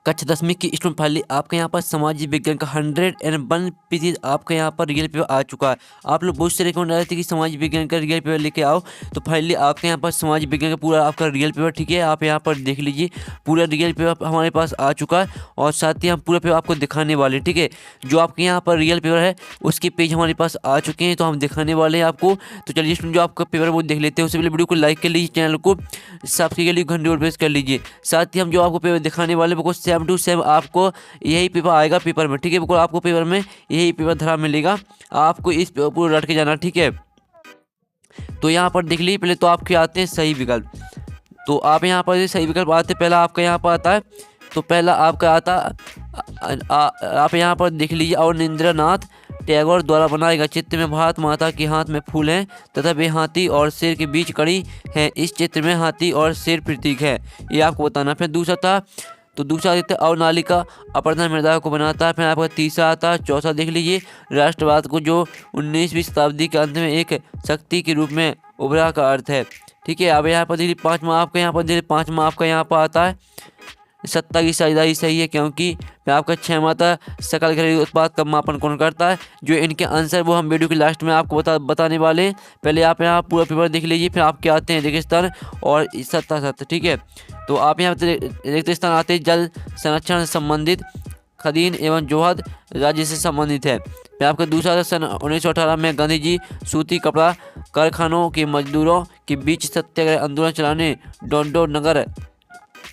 कक्षा 10वीं की स्टूडेंट फाइनली आपके यहाँ पर सामाजिक विज्ञान का 101% आपके यहाँ पर रियल पेपर आ चुका है। आप लोग बहुत से रिकमेंड आ रहे थे कि सामाजिक विज्ञान का रियल पेपर लेके आओ, तो फाइनली आपके यहाँ पर सामाजिक विज्ञान का पूरा आपका रियल पेपर, ठीक है, आप यहाँ पर देख लीजिए, पूरा रियल पेपर हमारे पास आ चुका है और साथ ही हम पूरा पेपर आपको दिखाने वाले, ठीक है। जो आपके यहाँ पर रियल पेपर है उसके पेज हमारे पास आ चुके हैं, तो हम दिखाने वाले हैं आपको। तो चलिए स्टूडेंट जो आपका पेपर वो देख लेते हैं। उससे पहले वीडियो को लाइक कर लीजिए, चैनल को सब्सक्राइब के लिए घंटे और प्रेस कर लीजिए। साथ ही हम जो आपको पेपर दिखाने वाले बिल्कुल सेम टू सेम आपको यही पेपर आएगा पेपर में, ठीक है। बिल्कुल आपको पेपर में यही पेपर धरा मिलेगा, आपको इस पूरा रट के जाना, ठीक है। तो यहाँ पर देख लीजिए, पहले तो आपके आते हैं सही विकल्प। तो आप यहाँ पर सही विकल्प आते, पहला आपका यहाँ पर आता है, तो पहला आपका आता आप यहाँ पर देख लीजिए, और निंद्रनाथ टैगोर द्वारा बनाए गए चित्र में भारत माता के हाथ में फूल हैं तथा वे हाथी और शेर के बीच कड़ी है। इस चित्र में हाथी और शेर प्रतीक है, ये आपको बताना। फिर दूसरा था, तो दूसरा देखते हैं, अवनालिका अपर्णा मृदा को बनाता है। फिर आपका तीसरा आता है, चौथा देख लीजिए, राष्ट्रवाद को जो 19वीं शताब्दी के अंत में एक शक्ति के रूप में उभरा का अर्थ है, ठीक है। अब यहाँ पर देखिए पाँचवा आपका यहाँ पर देखिए, पाँचवा आपका यहाँ पर आता है, सत्ता की साझेदारी सही है, क्योंकि आपका 6वां था, सकल घरेलू उत्पाद का मापन कौन करता है। जो इनके आंसर वो हम वीडियो के लास्ट में आपको बताने वाले हैं। पहले आप यहाँ पूरा पेपर देख लीजिए, फिर आपके आते हैं रेगिस्तान और सत्ता, ठीक है। तो आप यहाँ रेगिस्तान आते हैं, जल संरक्षण से संबंधित, खदीन एवं जोहद राज्य से संबंधित है। फिर आपका दूसरा था, सन 1918 में गांधी जी सूती कपड़ा कारखानों के मजदूरों के बीच सत्याग्रह आंदोलन चलाने डोंडो नगर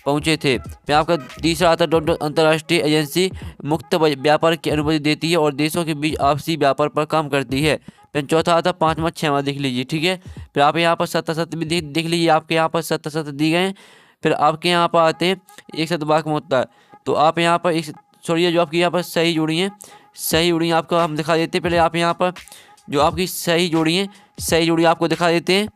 पहुंचे थे। फिर आपका तीसरा आता, डोंडो अंतर्राष्ट्रीय एजेंसी मुक्त व्यापार की अनुमति देती है और देशों के बीच आपसी व्यापार पर काम करती है। फिर चौथा आता, पाँचवा छठवां देख लीजिए, ठीक है। फिर आप यहाँ पर सत्ता भी देख लीजिए, आपके यहाँ पर सत्ता दी गए हैं। फिर आपके यहाँ पर आते हैं एक शतवाक में होता है, तो आप यहाँ पर एक छोड़िए, जो आपकी यहाँ पर सही जोड़ी है, सही जोड़ी आपको हम दिखा देते हैं। पहले आप यहाँ पर जो आपकी सही जोड़ी है, सही जोड़ी आपको दिखा देते हैं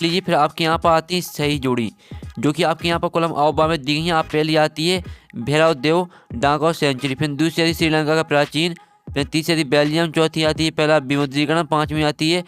लीजिए। फिर आपके यहाँ पर आती है सही जोड़ी, जो कि आपके यहाँ पर कॉलम अवबा में दी गई है। आप पहली आती है भैरव देव डाक सेंचुरी, फिर दूसरी आती है श्रीलंका का प्राचीन, फिर तीसरी आती है बेल्जियम, चौथी आती है पहला विमुद्रीकरण, पाँचवीं आती है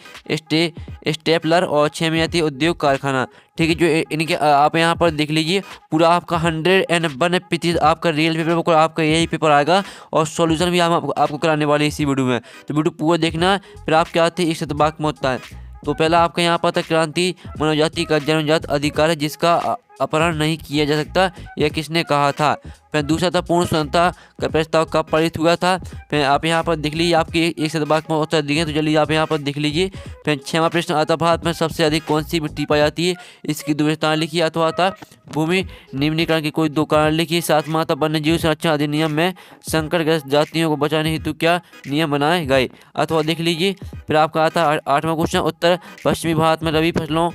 स्टेपलर और छठवीं आती है उद्योग कारखाना, ठीक है। जो इनके आप यहाँ पर देख लीजिए, पूरा आपका 101% आपका रियल पेपर को आपका यही पेपर आएगा और सॉल्यूशन भी हम आपको कराने वाले इसी वीडियो में, तो वीडियो पूरा देखना। फिर आपके आते हैं एक शतवाक में होता है, तो पहला आपका यहाँ पर था, क्रांति मानव जाति का जन्मजात अधिकार है जिसका अपहरण नहीं किया जा सकता, यह किसने कहा था। फिर दूसरा था, पूर्ण स्वतंत्रता का प्रस्ताव कब पारित हुआ था। फिर आप यहाँ पर देख लीजिए, आपके एक शतवाक में उत्तर दिए, तो चलिए आप यहाँ पर देख लीजिए। फिर 6वां प्रश्न आता, भारत में सबसे अधिक कौन सी मिट्टी पाई जाती है, इसकी दो विशेषताएं लिखिए। अथवा आता, भूमि निम्नीकरण के कोई दो कारण लिखिए। 7वां आता, वन्य जीव संरक्षण अधिनियम में संकटग्रस्त जातियों को बचाने हेतु क्या नियम बनाए गए, अथवा देख लीजिए। फिर आपका आता 8वां क्वेश्चन, उत्तर पश्चिमी भारत में रबी फसलों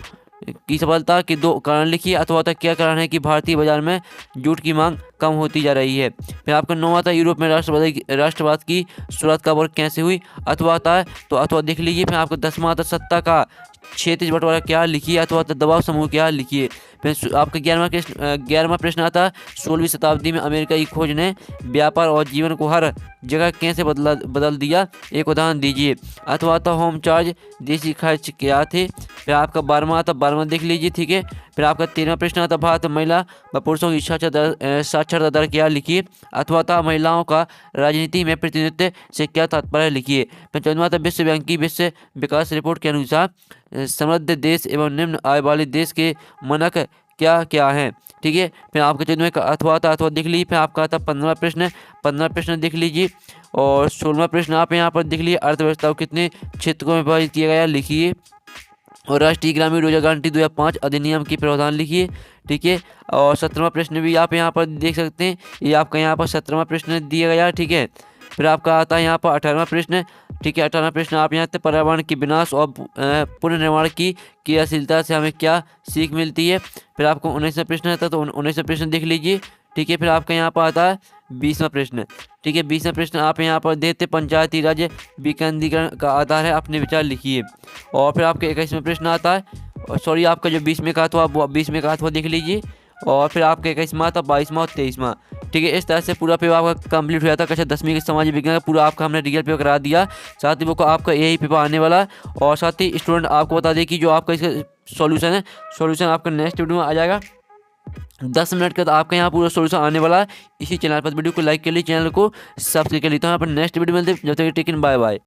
की सफलता के दो कारण लिखिए। अथवा था, क्या कारण है कि भारतीय बाजार में जूट की मांग कम होती जा रही है। फिर आपका 9वां था, यूरोप में राष्ट्रवाद की शुरुआत कब और कैसे हुई। अथवा आता है, तो अथवा देख लीजिए। फिर आपका 10वां था, सत्ता का क्षेत्रीय बंटवारा क्या लिखिए। अथवा दबाव समूह क्या लिखिए। फिर आपका 11वां प्रश्न आता, 16वीं शताब्दी में अमेरिका की खोज ने व्यापार और जीवन को हर जगह कैसे बदल दिया, एक उदाहरण दीजिए। अथवा आता, होम चार्ज देशी खर्च क्या थे। फिर आपका 12वां आता, 12वां देख लीजिए, ठीक है। फिर आपका 13वां प्रश्न आता, भारत में महिला व पुरुषों की साक्षरता दर क्या लिखिए। अथवा था, महिलाओं का राजनीति में प्रतिनिधित्व से क्या तात्पर्य लिखिए। फिर 14वां था, विश्व बैंक की विश्व विकास रिपोर्ट के अनुसार समृद्ध देश एवं निम्न आय वाले देश के मानक क्या क्या है, ठीक है। फिर आपके 14वें का अथवा था, अथवा देख लीजिए। फिर आपका आता 15वां प्रश्न देख लीजिए। और 16वां प्रश्न आप यहाँ पर देख लीजिए, अर्थव्यवस्था को कितने क्षेत्रों में विभाजित किया गया लिखिए। और राष्ट्रीय ग्रामीण रोजगार गारंटी 2005 अधिनियम की प्रावधान लिखिए, ठीक है। और 17वां प्रश्न भी आप यहाँ पर देख सकते हैं, ये आपका यहाँ पर 17वां प्रश्न दिया गया, ठीक है। फिर आपका आता है यहाँ पर 18वां प्रश्न, ठीक है। 18वां प्रश्न आप यहाँ से, पर्यावरण के विनाश और पुनर्निर्माण की क्रियाशीलता से हमें क्या सीख मिलती है। फिर आपको 19वां प्रश्न आता है, तो 19वां प्रश्न देख लीजिए, ठीक है। फिर आपका यहाँ पर आता है 20वां प्रश्न, ठीक है। 20वां प्रश्न आप यहाँ पर देते, पंचायती राज विकेंद्रीकरण का आधार है, अपने विचार लिखिए। और फिर आपका 21वां प्रश्न आता है, सॉरी आपका जो 20वें का था वो 20वें का था देख लीजिए। और फिर आपका 21वां था, 22वां और 23वां, ठीक है। इस तरह से पूरा पेपर आपका कंप्लीट हो जाता है। कक्षा 10वीं के सामाजिक विज्ञान का पूरा आपका हमने रियल पेपर करा दिया, साथ ही वो आपका यही पेपर आने वाला है। और साथ ही स्टूडेंट आपको बता दें कि जो आपका इसका सॉल्यूशन है, सॉल्यूशन आपका नेक्स्ट वीडियो में आ जाएगा। 10 मिनट के बाद आपके यहाँ पूरा सोल्यूशन आने वाला है इसी चैनल पर। वीडियो को लाइक कर लीजिए, चैनल को सब्सक्राइब कर लीजिए। तो यहाँ पर नेक्स्ट वीडियो मिलते हैं, जब तक टेकिन बाय बाय।